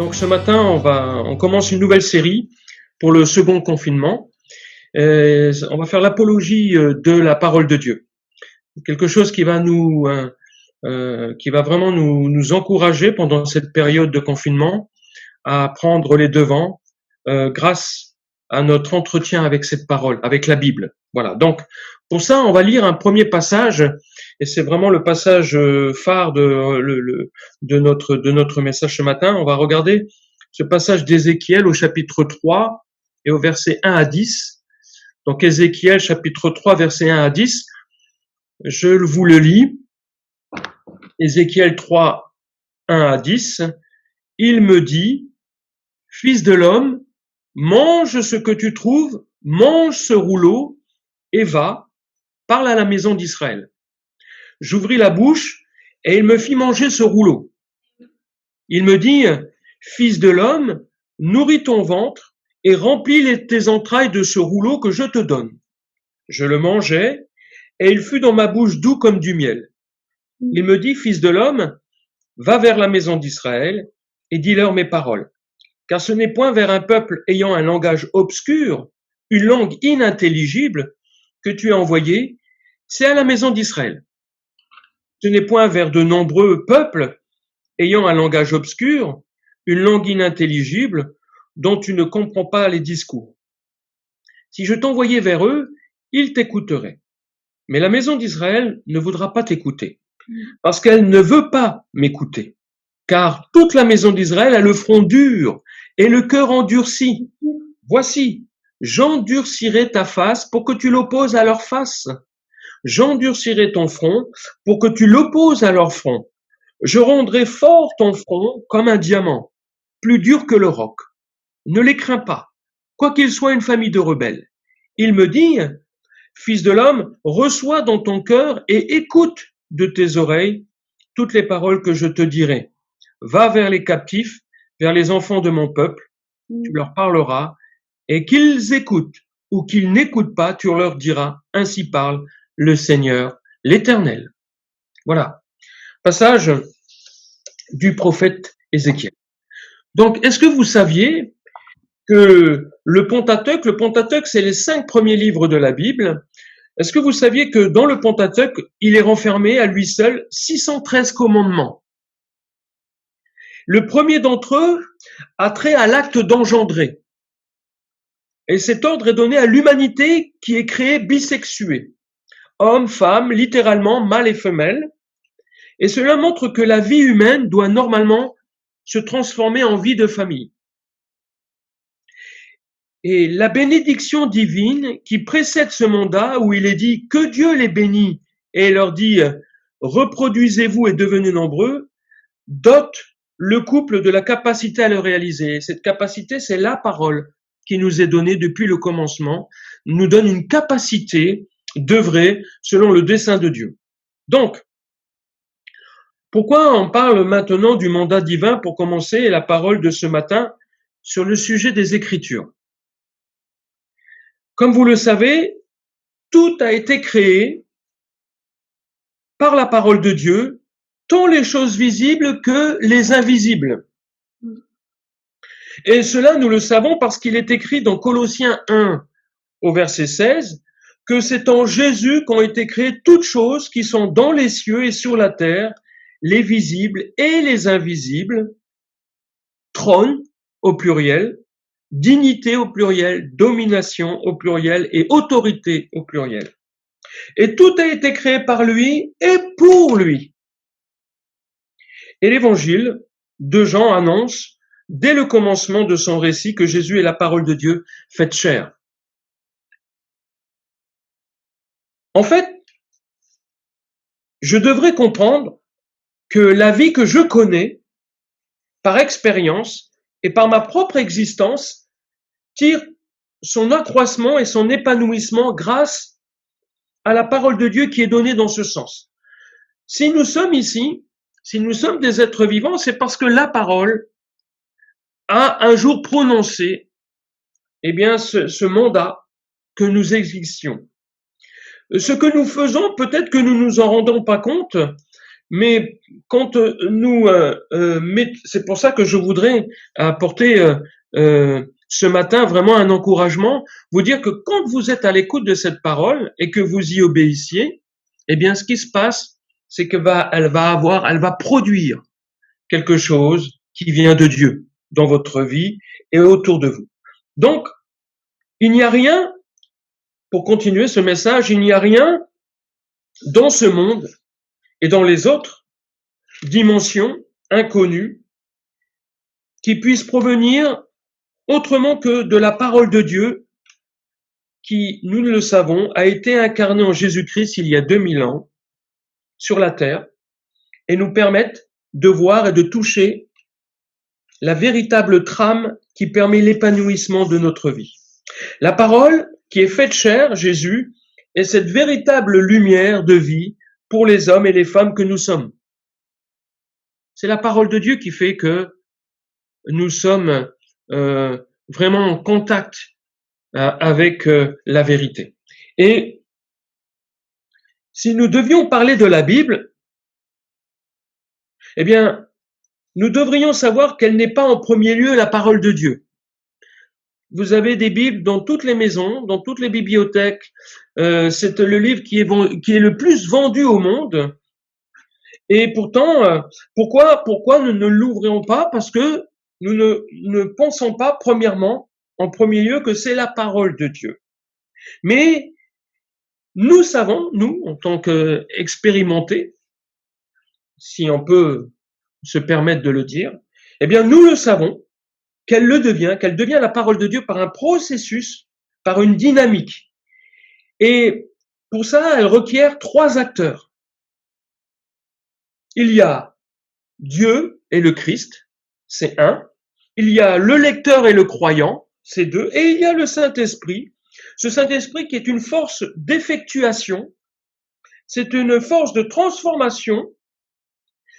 Donc ce matin, on commence une nouvelle série pour le second confinement. On va faire l'apologie de la parole de Dieu. Quelque chose qui va qui va vraiment nous encourager pendant cette période de confinement à prendre les devants grâce à notre entretien avec cette parole, avec la Bible. Voilà. Donc pour ça, on va lire un premier passage, et c'est vraiment le passage phare de notre message ce matin. On va regarder ce passage d'Ézéchiel au chapitre 3 et au verset 1 à 10. Donc Ézéchiel chapitre 3 verset 1 à 10. Je vous le lis. Ézéchiel 3, 1 à 10. Il me dit, fils de l'homme, mange ce que tu trouves, mange ce rouleau et va, parle à la maison d'Israël. J'ouvris la bouche et il me fit manger ce rouleau. Il me dit, fils de l'homme, nourris ton ventre et remplis tes entrailles de ce rouleau que je te donne. Je le mangeai et il fut dans ma bouche doux comme du miel. Il me dit, fils de l'homme, va vers la maison d'Israël et dis-leur mes paroles. Car ce n'est point vers un peuple ayant un langage obscur, une langue inintelligible que tu as envoyé, c'est à la maison d'Israël. Ce n'est point vers de nombreux peuples ayant un langage obscur, une langue inintelligible dont tu ne comprends pas les discours. Si je t'envoyais vers eux, ils t'écouteraient. Mais la maison d'Israël ne voudra pas t'écouter, parce qu'elle ne veut pas m'écouter. Car toute la maison d'Israël a le front dur et le cœur endurci. Voici, j'endurcirai ta face pour que tu l'opposes à leur face. J'endurcirai ton front pour que tu l'opposes à leur front. Je rendrai fort ton front comme un diamant, plus dur que le roc. Ne les crains pas, quoiqu'ils soient une famille de rebelles. Il me dit, fils de l'homme, reçois dans ton cœur et écoute de tes oreilles toutes les paroles que je te dirai. Va vers les captifs, vers les enfants de mon peuple, tu leur parleras, et qu'ils écoutent ou qu'ils n'écoutent pas, tu leur diras, ainsi parle le Seigneur, l'Éternel. Voilà. Passage du prophète Ézéchiel. Donc, est-ce que vous saviez que le Pentateuque, c'est les 5 premiers livres de la Bible. Est-ce que vous saviez que dans le Pentateuque, il est renfermé à lui seul 613 commandements? Le premier d'entre eux a trait à l'acte d'engendrer. Et cet ordre est donné à l'humanité qui est créée bisexuée. Homme, femme, littéralement mâle et femelle. Et cela montre que la vie humaine doit normalement se transformer en vie de famille. Et la bénédiction divine qui précède ce mandat, où il est dit que Dieu les bénit et leur dit reproduisez-vous et devenez nombreux, dote le couple de la capacité à le réaliser. Cette capacité, c'est la parole qui nous est donnée depuis le commencement, nous donne une capacité d'œuvrer selon le dessein de Dieu. Donc, pourquoi on parle maintenant du mandat divin pour commencer la parole de ce matin sur le sujet des Écritures? Comme vous le savez, tout a été créé par la parole de Dieu, tant les choses visibles que les invisibles. Et cela, nous le savons parce qu'il est écrit dans Colossiens 1 au verset 16 que c'est en Jésus qu'ont été créées toutes choses qui sont dans les cieux et sur la terre, les visibles et les invisibles, trône au pluriel, dignité au pluriel, domination au pluriel et autorité au pluriel. Et tout a été créé par lui et pour lui. Et l'évangile de Jean annonce, dès le commencement de son récit, que Jésus est la parole de Dieu faite chair. En fait, je devrais comprendre que la vie que je connais, par expérience et par ma propre existence, tire son accroissement et son épanouissement grâce à la parole de Dieu qui est donnée dans ce sens. Si nous sommes ici, si nous sommes des êtres vivants, c'est parce que la parole a un jour prononcé, eh bien, ce mandat que nous existions. Ce que nous faisons, peut-être que nous nous en rendons pas compte, Mais quand c'est pour ça que je voudrais apporter ce matin vraiment un encouragement, vous dire que quand vous êtes à l'écoute de cette parole et que vous y obéissiez, eh bien, ce qui se passe, c'est que elle va produire quelque chose qui vient de Dieu dans votre vie et autour de vous. Donc, il n'y a rien, pour continuer ce message, il n'y a rien dans ce monde et dans les autres dimensions inconnues qui puissent provenir autrement que de la parole de Dieu qui, nous le savons, a été incarnée en Jésus-Christ il y a 2000 ans sur la terre et nous permettent de voir et de toucher la véritable trame qui permet l'épanouissement de notre vie. La parole qui est faite chair, Jésus, est cette véritable lumière de vie pour les hommes et les femmes que nous sommes. C'est la parole de Dieu qui fait que nous sommes vraiment en contact avec la vérité. Et si nous devions parler de la Bible, eh bien, nous devrions savoir qu'elle n'est pas en premier lieu la parole de Dieu. Vous avez des Bibles dans toutes les maisons, dans toutes les bibliothèques. C'est le livre qui est le plus vendu au monde. Et pourtant, pourquoi nous ne l'ouvrions pas? Parce que nous ne pensons pas, premièrement, en premier lieu, que c'est la parole de Dieu. Mais nous savons, nous, en tant qu'expérimentés, si on peut se permettre de le dire, eh bien, nous le savons, qu'elle devient la parole de Dieu par un processus, par une dynamique. Et pour ça, elle requiert 3 acteurs. Il y a Dieu et le Christ, c'est 1. Il y a le lecteur et le croyant, c'est 2. Et il y a le Saint-Esprit. Ce Saint-Esprit qui est une force d'effectuation, c'est une force de transformation,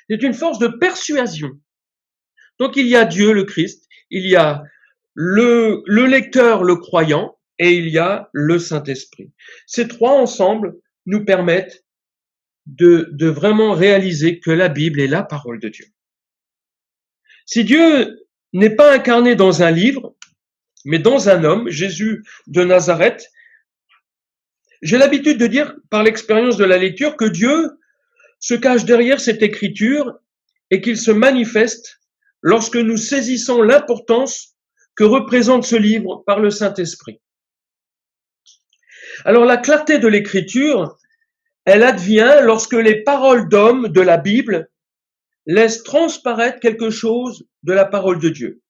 c'est une force de persuasion. Donc il y a Dieu, le Christ, il y a le lecteur, le croyant, et il y a le Saint-Esprit. Ces 3 ensemble nous permettent de vraiment réaliser que la Bible est la parole de Dieu. Si Dieu n'est pas incarné dans un livre, mais dans un homme, Jésus de Nazareth, j'ai l'habitude de dire, par l'expérience de la lecture, que Dieu se cache derrière cette écriture et qu'il se manifeste lorsque nous saisissons l'importance que représente ce livre par le Saint-Esprit. Alors la clarté de l'écriture, elle advient lorsque les paroles d'hommes de la Bible laissent transparaître quelque chose de la parole de Dieu.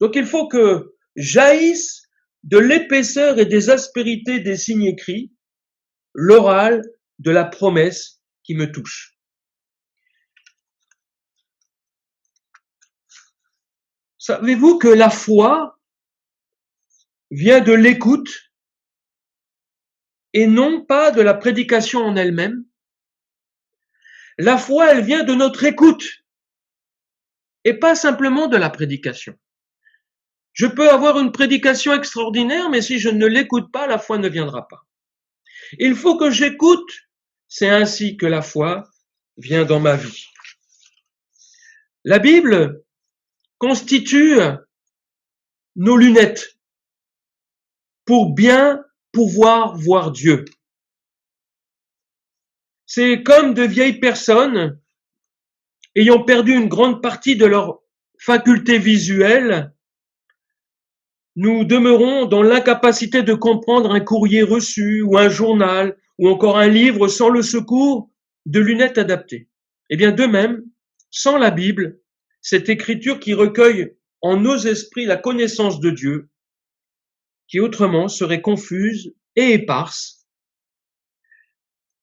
Donc il faut que jaillisse de l'épaisseur et des aspérités des signes écrits l'oral de la promesse qui me touche. Savez-vous que la foi vient de l'écoute et non pas de la prédication en elle-même? La foi, elle vient de notre écoute et pas simplement de la prédication. Je peux avoir une prédication extraordinaire, mais si je ne l'écoute pas, la foi ne viendra pas. Il faut que j'écoute. C'est ainsi que la foi vient dans ma vie. La Bible constitue nos lunettes pour bien pouvoir voir Dieu. C'est comme de vieilles personnes ayant perdu une grande partie de leur faculté visuelle. Nous demeurons dans l'incapacité de comprendre un courrier reçu ou un journal ou encore un livre sans le secours de lunettes adaptées. Eh bien, de même, sans la Bible, cette écriture qui recueille en nos esprits la connaissance de Dieu, qui autrement serait confuse et éparse,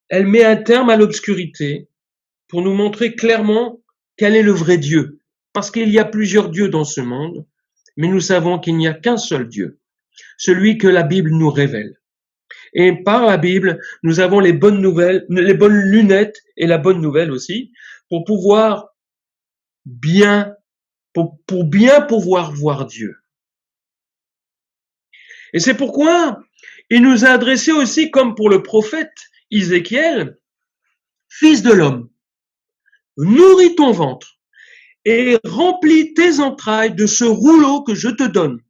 elle met un terme à l'obscurité pour nous montrer clairement quel est le vrai Dieu. Parce qu'il y a plusieurs dieux dans ce monde, mais nous savons qu'il n'y a qu'un seul Dieu, celui que la Bible nous révèle. Et par la Bible, nous avons les bonnes nouvelles, les bonnes lunettes et la bonne nouvelle aussi, pour pouvoir bien, pour bien pouvoir voir Dieu. Et c'est pourquoi il nous a adressé aussi, comme pour le prophète Ézéchiel, fils de l'homme. nourris ton ventre et remplis tes entrailles de ce rouleau que je te donne.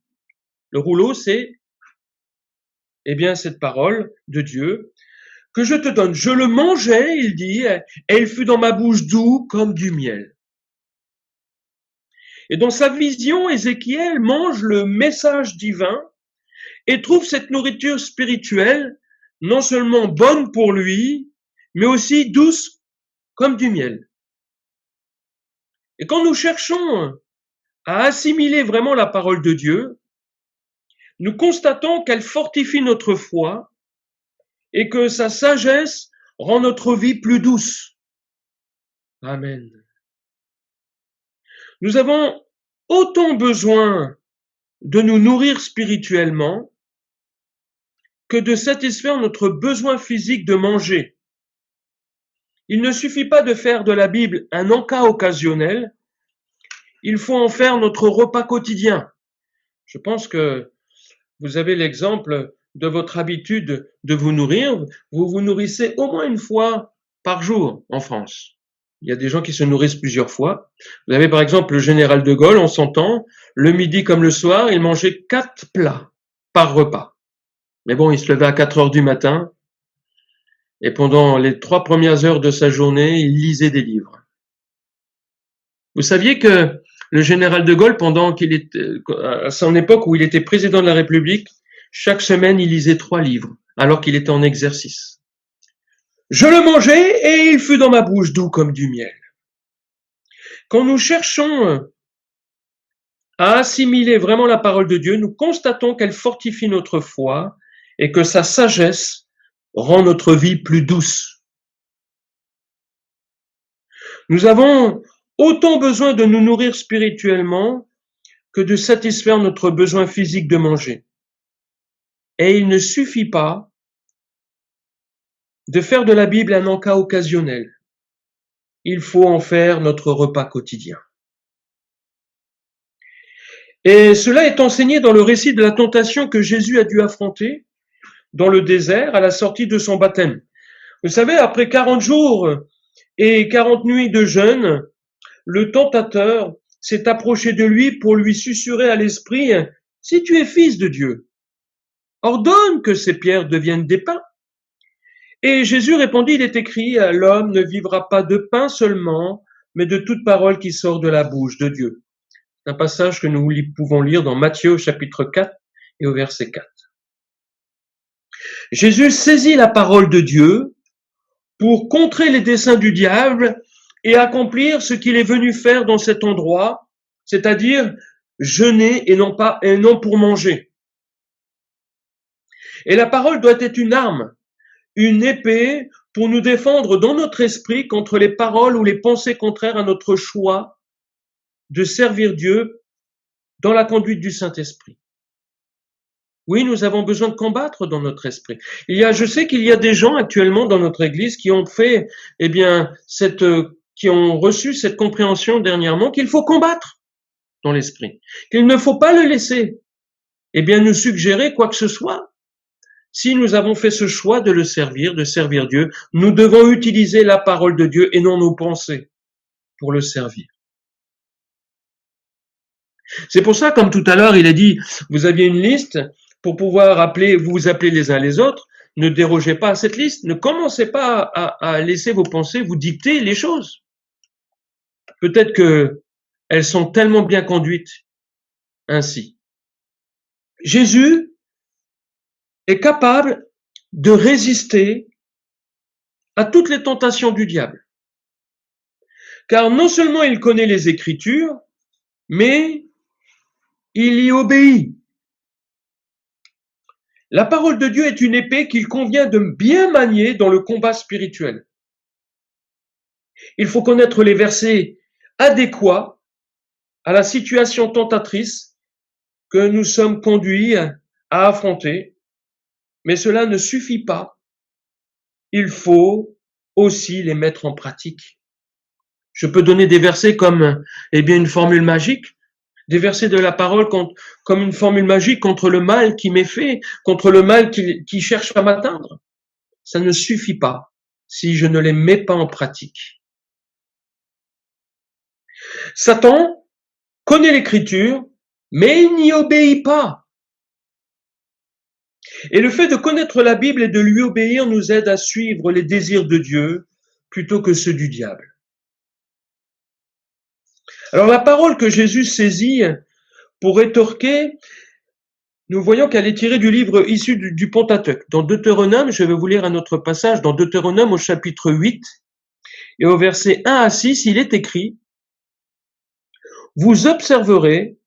Le rouleau, c'est, cette parole de Dieu que je te donne. Je le mangeai, il dit, et il fut dans ma bouche doux comme du miel. Et dans sa vision, Ézéchiel mange le message divin et trouve cette nourriture spirituelle non seulement bonne pour lui, mais aussi douce comme du miel. Et quand nous cherchons à assimiler vraiment la parole de Dieu, nous constatons qu'elle fortifie notre foi et que sa sagesse rend notre vie plus douce. Amen. Nous avons autant besoin de nous nourrir spirituellement que de satisfaire notre besoin physique de manger. Il ne suffit pas de faire de la Bible un encas occasionnel, il faut en faire notre repas quotidien. Je pense que vous avez l'exemple de votre habitude de vous nourrir. Vous vous nourrissez au moins une fois par jour en France. Il y a des gens qui se nourrissent plusieurs fois. Vous avez par exemple le général de Gaulle, on s'entend, le midi comme le soir, il mangeait 4 plats par repas. Mais bon, il se levait à 4 heures du matin et pendant les 3 premières heures de sa journée, il lisait des livres. Vous saviez que le général de Gaulle, pendant qu'il était, à son époque où il était président de la République, chaque semaine, il lisait 3 livres, alors qu'il était en exercice. Je le mangeai et il fut dans ma bouche doux comme du miel. Quand nous cherchons à assimiler vraiment la parole de Dieu, nous constatons qu'elle fortifie notre foi et que sa sagesse rend notre vie plus douce. Nous avons autant besoin de nous nourrir spirituellement que de satisfaire notre besoin physique de manger. Et il ne suffit pas de faire de la Bible un encas occasionnel. Il faut en faire notre repas quotidien. Et cela est enseigné dans le récit de la tentation que Jésus a dû affronter dans le désert à la sortie de son baptême. Vous savez, après 40 jours et 40 nuits de jeûne, le tentateur s'est approché de lui pour lui susurrer à l'esprit « Si tu es fils de Dieu, ordonne que ces pierres deviennent des pains. » Et Jésus répondit, il est écrit, l'homme ne vivra pas de pain seulement, mais de toute parole qui sort de la bouche de Dieu. C'est un passage que nous pouvons lire dans Matthieu au chapitre 4 et au verset 4. Jésus saisit la parole de Dieu pour contrer les desseins du diable et accomplir ce qu'il est venu faire dans cet endroit, c'est-à-dire jeûner et non pour manger. Et la parole doit être une arme, une épée pour nous défendre dans notre esprit contre les paroles ou les pensées contraires à notre choix de servir Dieu dans la conduite du Saint-Esprit. Oui, nous avons besoin de combattre dans notre esprit. Je sais qu'il y a des gens actuellement dans notre Église qui ont fait, qui ont reçu cette compréhension dernièrement qu'il faut combattre dans l'esprit, qu'il ne faut pas le laisser, nous suggérer quoi que ce soit. Si nous avons fait ce choix de servir Dieu, nous devons utiliser la parole de Dieu et non nos pensées pour le servir. C'est pour ça, comme tout à l'heure, il a dit, vous aviez une liste pour pouvoir vous appeler les uns les autres. Ne dérogez pas à cette liste. Ne commencez pas à laisser vos pensées vous dicter les choses. Peut-être que elles sont tellement bien conduites ainsi. Jésus est capable de résister à toutes les tentations du diable. Car non seulement il connaît les Écritures, mais il y obéit. La parole de Dieu est une épée qu'il convient de bien manier dans le combat spirituel. Il faut connaître les versets adéquats à la situation tentatrice que nous sommes conduits à affronter, mais cela ne suffit pas. Il faut aussi les mettre en pratique. Je peux donner des versets comme une formule magique, des versets de la parole comme une formule magique contre le mal qui m'est fait, contre le mal qui cherche à m'atteindre. Ça ne suffit pas si je ne les mets pas en pratique. Satan connaît l'Écriture, mais il n'y obéit pas. Et le fait de connaître la Bible et de lui obéir nous aide à suivre les désirs de Dieu plutôt que ceux du diable. Alors la parole que Jésus saisit pour rétorquer, nous voyons qu'elle est tirée du livre issu du Pentateuque. Dans Deutéronome, je vais vous lire un autre passage, dans Deutéronome au chapitre 8, et au verset 1 à 6, il est écrit « Vous observerez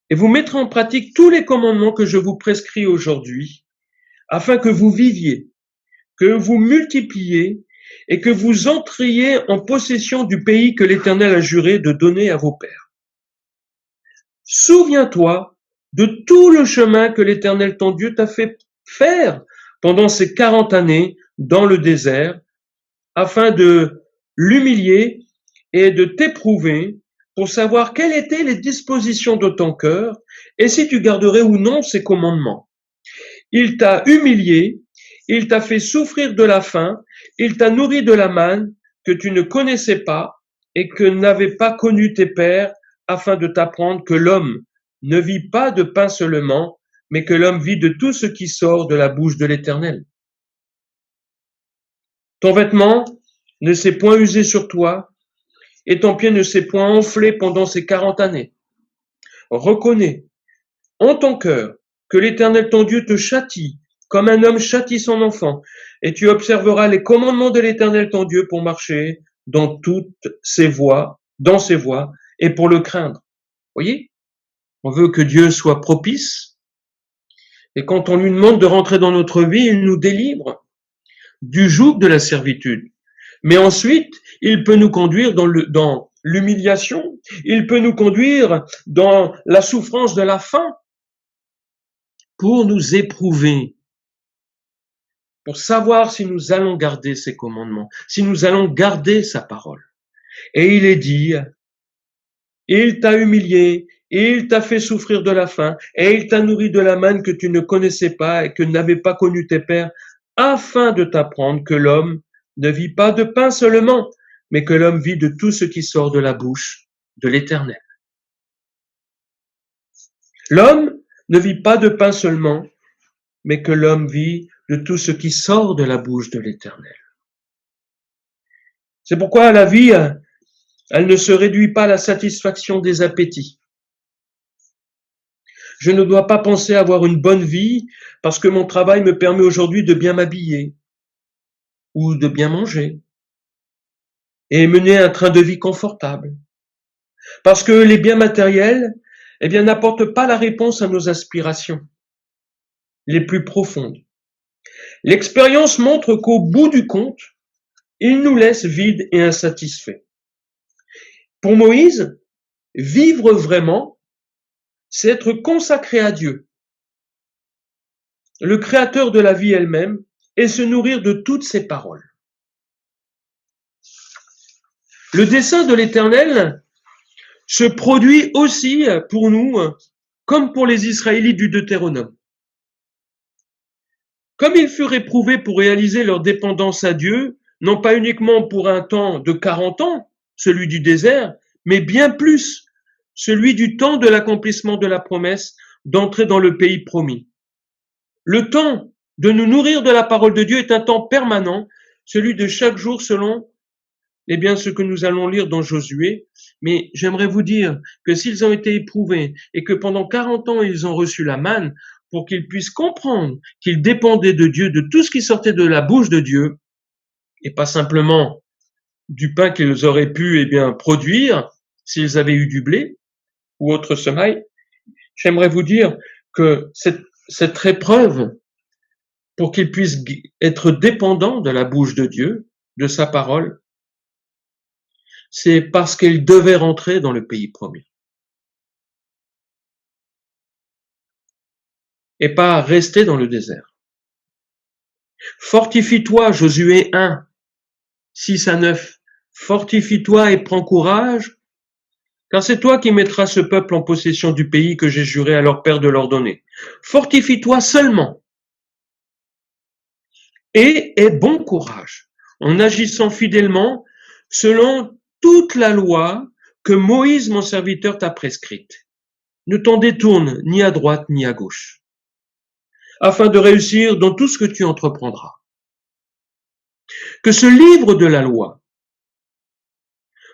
et vous mettrez en pratique tous les commandements que je vous prescris aujourd'hui, afin que vous viviez, que vous multipliez et que vous entriez en possession du pays que l'Éternel a juré de donner à vos pères. Souviens-toi de tout le chemin que l'Éternel ton Dieu t'a fait faire pendant ces 40 années dans le désert, afin de l'humilier et de t'éprouver pour savoir quelles étaient les dispositions de ton cœur et si tu garderais ou non ses commandements. Il t'a humilié, il t'a fait souffrir de la faim, il t'a nourri de la manne que tu ne connaissais pas et que n'avaient pas connu tes pères, afin de t'apprendre que l'homme ne vit pas de pain seulement, mais que l'homme vit de tout ce qui sort de la bouche de l'Éternel. Ton vêtement ne s'est point usé sur toi, et ton pied ne s'est point enflé pendant ces 40 années. Reconnais en ton cœur que l'Éternel ton Dieu te châtie comme un homme châtie son enfant, et tu observeras les commandements de l'Éternel ton Dieu pour marcher dans toutes ses voies, et pour le craindre. Voyez, on veut que Dieu soit propice, et quand on lui demande de rentrer dans notre vie, il nous délivre du joug de la servitude. Mais ensuite, il peut nous conduire dans l'humiliation, il peut nous conduire dans la souffrance de la faim pour nous éprouver, pour savoir si nous allons garder ses commandements, si nous allons garder sa parole. Et il est dit, il t'a humilié, il t'a fait souffrir de la faim, et il t'a nourri de la manne que tu ne connaissais pas et que n'avaient pas connu tes pères, afin de t'apprendre que l'homme ne vit pas de pain seulement, mais que l'homme vit de tout ce qui sort de la bouche de l'Éternel. L'homme ne vit pas de pain seulement, mais que l'homme vit de tout ce qui sort de la bouche de l'Éternel. C'est pourquoi la vie, elle ne se réduit pas à la satisfaction des appétits. Je ne dois pas penser avoir une bonne vie parce que mon travail me permet aujourd'hui de bien m'habiller ou de bien manger et mener un train de vie confortable. Parce que les biens matériels, n'apportent pas la réponse à nos aspirations les plus profondes. L'expérience montre qu'au bout du compte, il nous laisse vides et insatisfaits. Pour Moïse, vivre vraiment, c'est être consacré à Dieu, le créateur de la vie elle-même, et se nourrir de toutes ses paroles. Le dessein de l'Éternel se produit aussi pour nous, comme pour les Israélites du Deutéronome. Comme ils furent éprouvés pour réaliser leur dépendance à Dieu, non pas uniquement pour un temps de 40 ans, celui du désert, mais bien plus, celui du temps de l'accomplissement de la promesse d'entrer dans le pays promis. Le temps de nous nourrir de la parole de Dieu est un temps permanent, celui de chaque jour selon ce que nous allons lire dans Josué. Mais j'aimerais vous dire que s'ils ont été éprouvés et que pendant 40 ans ils ont reçu la manne, pour qu'ils puissent comprendre qu'ils dépendaient de Dieu, de tout ce qui sortait de la bouche de Dieu, et pas simplement du pain qu'ils auraient pu produire s'ils avaient eu du blé ou autre semaille, j'aimerais vous dire que cette épreuve, pour qu'ils puissent être dépendants de la bouche de Dieu, de sa parole, c'est parce qu'ils devaient rentrer dans le pays promis. Et pas rester dans le désert. Fortifie-toi, Josué 1, 6 à 9. Fortifie-toi et prends courage, car c'est toi qui mettras ce peuple en possession du pays que j'ai juré à leur père de leur donner. Fortifie-toi seulement et aie bon courage en agissant fidèlement selon toute la loi que Moïse, mon serviteur, t'a prescrites. Ne t'en détourne ni à droite ni à gauche, afin de réussir dans tout ce que tu entreprendras. Que ce livre de la loi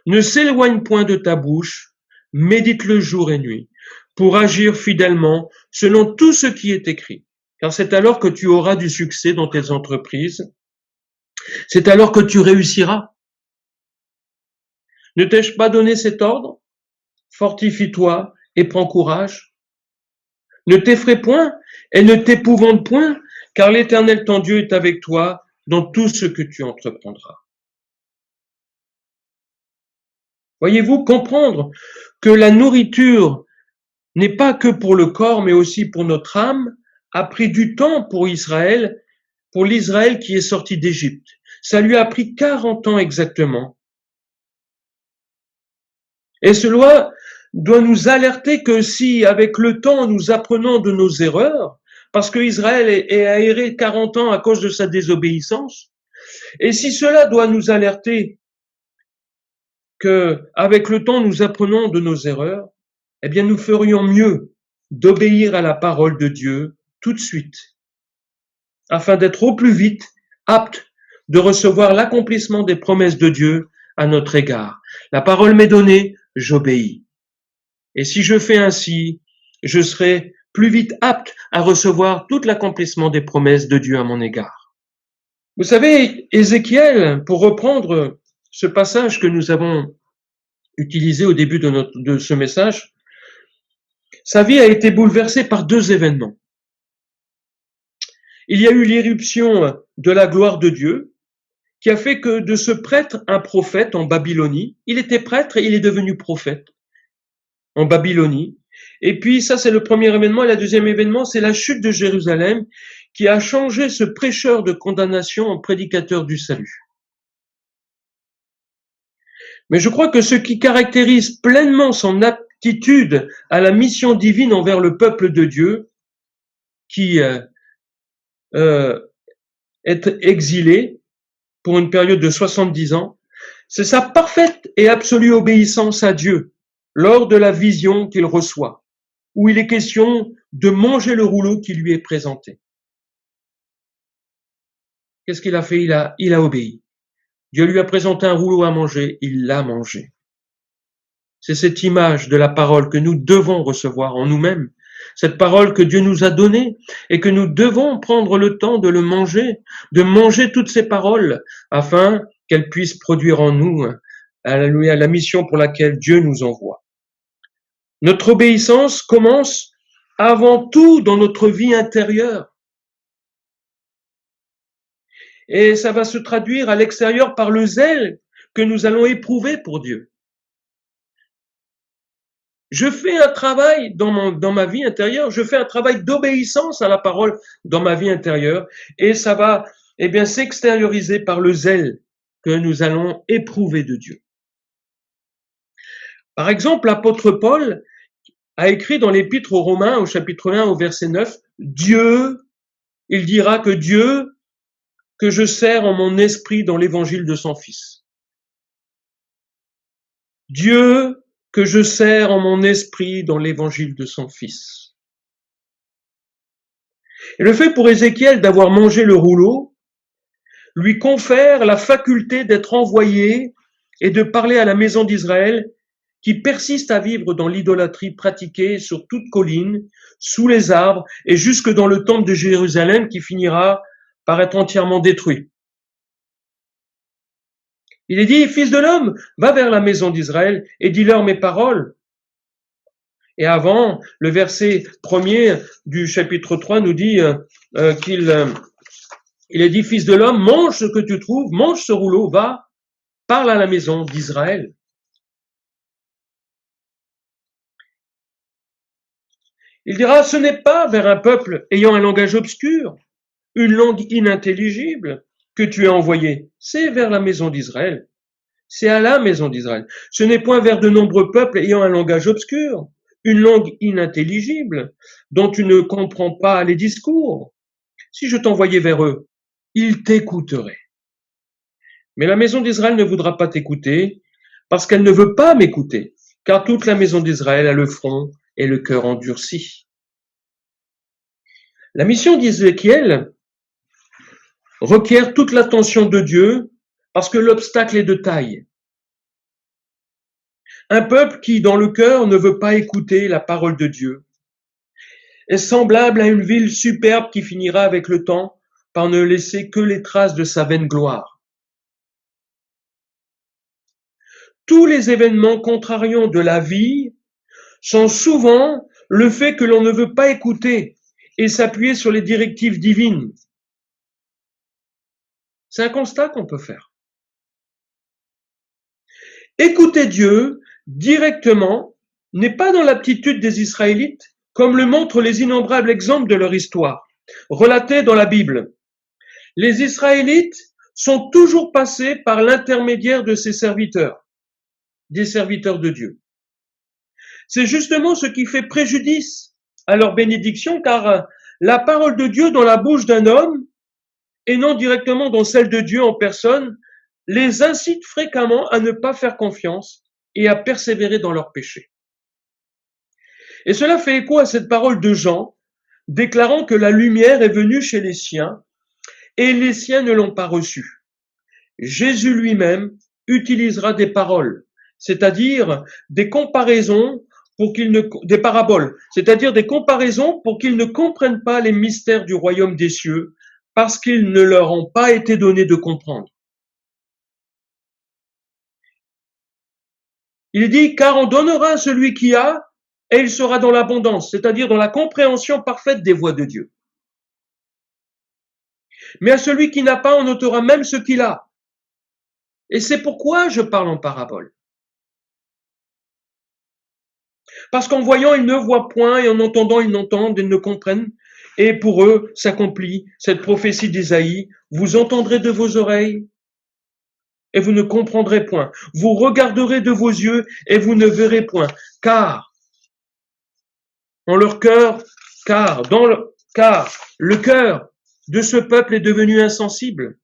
ne s'éloigne point de ta bouche, médite-le jour et nuit, pour agir fidèlement selon tout ce qui est écrit. Car c'est alors que tu auras du succès dans tes entreprises, c'est alors que tu réussiras. Ne t'ai-je pas donné cet ordre? Fortifie-toi et prends courage. Ne t'effraie point et ne t'épouvante point, car l'Éternel ton Dieu est avec toi dans tout ce que tu entreprendras. Voyez-vous, comprendre que la nourriture n'est pas que pour le corps, mais aussi pour notre âme, a pris du temps pour l'Israël qui est sorti d'Égypte. Ça lui a pris 40 ans exactement. Et cela doit nous alerter que si, avec le temps, nous apprenons de nos erreurs, parce que Israël est aéré 40 ans à cause de sa désobéissance, et si cela doit nous alerter que, avec le temps, nous apprenons de nos erreurs, eh bien, nous ferions mieux d'obéir à la parole de Dieu tout de suite, afin d'être au plus vite aptes de recevoir l'accomplissement des promesses de Dieu à notre égard. La parole m'est donnée, j'obéis. Et si je fais ainsi, je serai plus vite apte à recevoir tout l'accomplissement des promesses de Dieu à mon égard. Vous savez, Ézéchiel, pour reprendre ce passage que nous avons utilisé au début de ce message, sa vie a été bouleversée par 2 événements. Il y a eu l'irruption de la gloire de Dieu, qui a fait que de ce prêtre un prophète en Babylonie. Il était prêtre et il est devenu prophète en Babylonie. Et puis ça, c'est le premier événement. Et le deuxième événement, c'est la chute de Jérusalem, qui a changé ce prêcheur de condamnation en prédicateur du salut. Mais je crois que ce qui caractérise pleinement son aptitude à la mission divine envers le peuple de Dieu, qui est exilé pour une période de 70 ans, c'est sa parfaite et absolue obéissance à Dieu lors de la vision qu'il reçoit, où il est question de manger le rouleau qui lui est présenté. Qu'est-ce qu'il a fait? Il a obéi. Dieu lui a présenté un rouleau à manger, il l'a mangé. C'est cette image de la parole que nous devons recevoir en nous-mêmes, cette parole que Dieu nous a donnée et que nous devons prendre le temps de de manger toutes ces paroles afin qu'elles puissent produire en nous, alléluia, la mission pour laquelle Dieu nous envoie. Notre obéissance commence avant tout dans notre vie intérieure. Et ça va se traduire à l'extérieur par le zèle que nous allons éprouver pour Dieu. Je fais un travail dans ma vie intérieure, je fais un travail d'obéissance à la parole dans ma vie intérieure, et ça va, s'extérioriser par le zèle que nous allons éprouver de Dieu. Par exemple, l'apôtre Paul a écrit dans l'épître aux Romains, au chapitre 1, au verset 9, il dira que Dieu, que je sers en mon esprit dans l'évangile de son Fils. Dieu, que je sers en mon esprit dans l'évangile de son Fils. Et le fait pour Ézéchiel d'avoir mangé le rouleau lui confère la faculté d'être envoyé et de parler à la maison d'Israël qui persiste à vivre dans l'idolâtrie pratiquée sur toute colline, sous les arbres et jusque dans le temple de Jérusalem qui finira par être entièrement détruit. Il est dit, fils de l'homme, va vers la maison d'Israël et dis-leur mes paroles. Et avant, le verset 1er du chapitre 3 nous dit il est dit, fils de l'homme, mange ce que tu trouves, mange ce rouleau, va, parle à la maison d'Israël. Il dira, ce n'est pas vers un peuple ayant un langage obscur, une langue inintelligible que tu es envoyé, c'est vers la maison d'Israël. C'est à la maison d'Israël. Ce n'est point vers de nombreux peuples ayant un langage obscur, une langue inintelligible, dont tu ne comprends pas les discours. Si je t'envoyais vers eux, ils t'écouteraient. Mais la maison d'Israël ne voudra pas t'écouter, parce qu'elle ne veut pas m'écouter. car toute la maison d'Israël a le front et le cœur endurci. La mission d'Ézéchiel requiert toute l'attention de Dieu parce que l'obstacle est de taille. Un peuple qui, dans le cœur, ne veut pas écouter la parole de Dieu est semblable à une ville superbe qui finira avec le temps par ne laisser que les traces de sa vaine gloire. Tous les événements contrariants de la vie sont souvent le fait que l'on ne veut pas écouter et s'appuyer sur les directives divines. C'est un constat qu'on peut faire. Écouter Dieu directement n'est pas dans l'aptitude des Israélites, comme le montrent les innombrables exemples de leur histoire, relatés dans la Bible. Les Israélites sont toujours passés par l'intermédiaire de ses serviteurs, des serviteurs de Dieu. C'est justement ce qui fait préjudice à leur bénédiction, car la parole de Dieu dans la bouche d'un homme, et non directement dans celle de Dieu en personne, les incite fréquemment à ne pas faire confiance et à persévérer dans leurs péchés. Et cela fait écho à cette parole de Jean, déclarant que la lumière est venue chez les siens, et les siens ne l'ont pas reçue. Jésus lui-même utilisera des paroles, c'est-à-dire des comparaisons des paraboles, c'est-à-dire des comparaisons pour qu'ils ne comprennent pas les mystères du royaume des cieux, parce qu'ils ne leur ont pas été donnés de comprendre. Il dit, car on donnera à celui qui a, et il sera dans l'abondance, c'est-à-dire dans la compréhension parfaite des voies de Dieu. Mais à celui qui n'a pas, on ôtera même ce qu'il a. Et c'est pourquoi je parle en parabole. Parce qu'en voyant, ils ne voient point, et en entendant, ils n'entendent et ne comprennent. Et pour eux, s'accomplit cette prophétie d'Ésaïe. Vous entendrez de vos oreilles, et vous ne comprendrez point. Vous regarderez de vos yeux, et vous ne verrez point. Car le cœur de ce peuple est devenu insensible.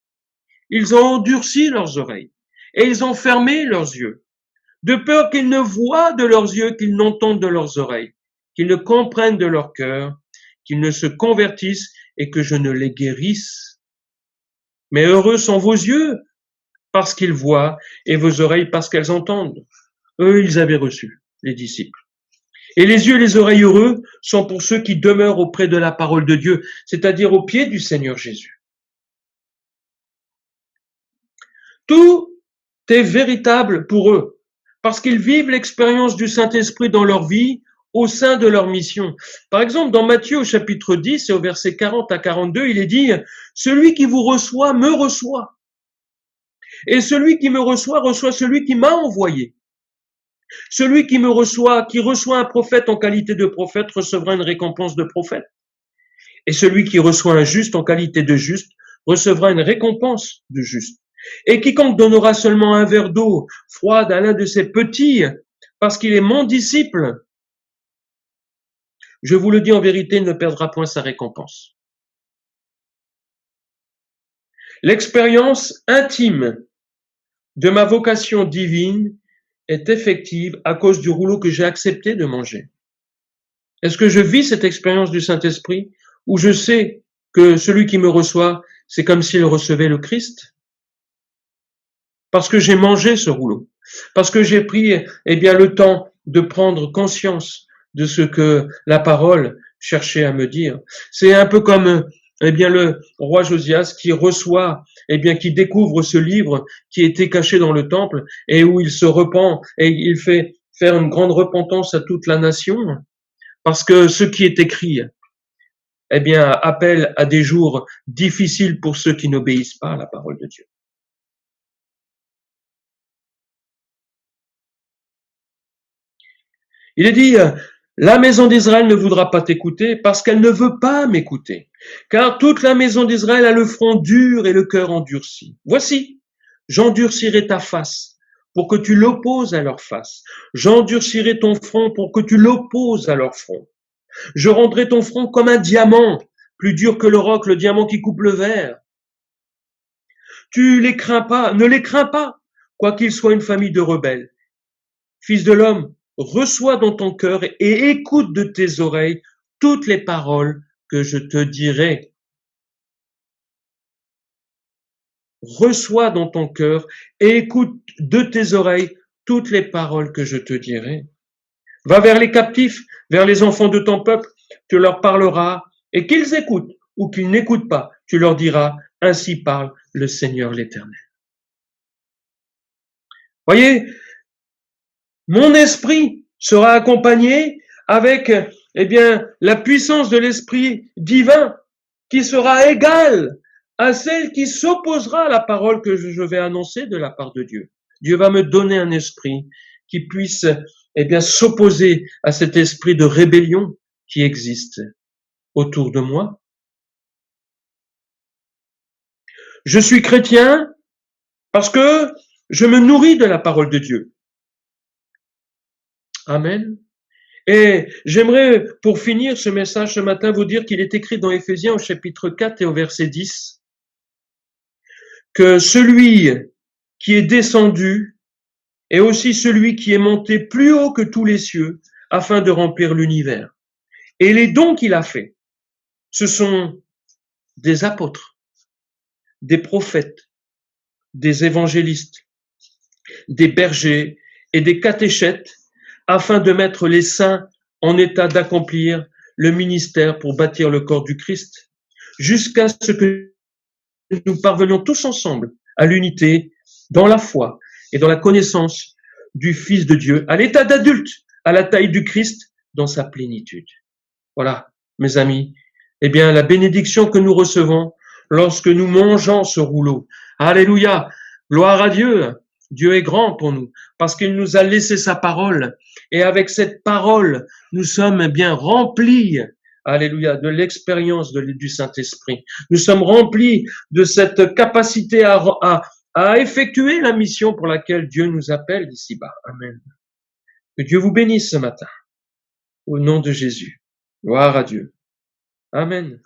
Ils ont endurci leurs oreilles, et ils ont fermé leurs yeux, de peur qu'ils ne voient de leurs yeux, qu'ils n'entendent de leurs oreilles, qu'ils ne comprennent de leur cœur, qu'ils ne se convertissent et que je ne les guérisse. Mais heureux sont vos yeux, parce qu'ils voient, et vos oreilles parce qu'elles entendent. Eux, ils avaient reçu, les disciples. Et les yeux et les oreilles heureux sont pour ceux qui demeurent auprès de la parole de Dieu, c'est-à-dire au pied du Seigneur Jésus. Tout est véritable pour eux, parce qu'ils vivent l'expérience du Saint-Esprit dans leur vie, au sein de leur mission. Par exemple, dans Matthieu au chapitre 10 et au verset 40 à 42, il est dit « Celui qui vous reçoit me reçoit, et celui qui me reçoit reçoit celui qui m'a envoyé. Celui qui reçoit un prophète en qualité de prophète recevra une récompense de prophète. Et celui qui reçoit un juste en qualité de juste recevra une récompense de juste. Et quiconque donnera seulement un verre d'eau froide à l'un de ses petits, parce qu'il est mon disciple, je vous le dis en vérité, il ne perdra point sa récompense. » L'expérience intime de ma vocation divine est effective à cause du rouleau que j'ai accepté de manger. Est-ce que je vis cette expérience du Saint-Esprit où je sais que celui qui me reçoit, c'est comme s'il recevait le Christ? Parce que j'ai mangé ce rouleau, parce que j'ai pris le temps de prendre conscience de ce que la parole cherchait à me dire. C'est un peu comme le roi Josias qui reçoit, qui découvre ce livre qui était caché dans le temple et où il se repent et il fait faire une grande repentance à toute la nation parce que ce qui est écrit, appelle à des jours difficiles pour ceux qui n'obéissent pas à la parole de Dieu. Il est dit, la maison d'Israël ne voudra pas t'écouter parce qu'elle ne veut pas m'écouter. Car toute la maison d'Israël a le front dur et le cœur endurci. Voici, j'endurcirai ta face pour que tu l'opposes à leur face. J'endurcirai ton front pour que tu l'opposes à leur front. Je rendrai ton front comme un diamant, plus dur que le roc, le diamant qui coupe le verre. Tu les crains pas, ne les crains pas, quoiqu'ils soient une famille de rebelles. Fils de l'homme, reçois dans ton cœur et écoute de tes oreilles toutes les paroles que je te dirai. Reçois dans ton cœur et écoute de tes oreilles toutes les paroles que je te dirai. Va vers les captifs, vers les enfants de ton peuple, tu leur parleras, et qu'ils écoutent ou qu'ils n'écoutent pas, tu leur diras, ainsi parle le Seigneur l'Éternel. Voyez, mon esprit sera accompagné avec, la puissance de l'Esprit divin qui sera égale à celle qui s'opposera à la parole que je vais annoncer de la part de Dieu. Dieu va me donner un esprit qui puisse, s'opposer à cet esprit de rébellion qui existe autour de moi. Je suis chrétien parce que je me nourris de la parole de Dieu. Amen. Et j'aimerais, pour finir ce message ce matin, vous dire qu'il est écrit dans Éphésiens au chapitre 4 et au verset 10 que celui qui est descendu est aussi celui qui est monté plus haut que tous les cieux afin de remplir l'univers. Et les dons qu'il a faits, ce sont des apôtres, des prophètes, des évangélistes, des bergers et des catéchètes afin de mettre les saints en état d'accomplir le ministère pour bâtir le corps du Christ, jusqu'à ce que nous parvenions tous ensemble à l'unité dans la foi et dans la connaissance du Fils de Dieu, à l'état d'adulte, à la taille du Christ, dans sa plénitude. Voilà, mes amis, la bénédiction que nous recevons lorsque nous mangeons ce rouleau. Alléluia, gloire à Dieu. Dieu est grand pour nous parce qu'il nous a laissé sa parole. Et avec cette parole, nous sommes bien remplis, alléluia, de l'expérience du Saint-Esprit. Nous sommes remplis de cette capacité à effectuer la mission pour laquelle Dieu nous appelle ici-bas. Amen. Que Dieu vous bénisse ce matin. Au nom de Jésus. Gloire à Dieu. Amen.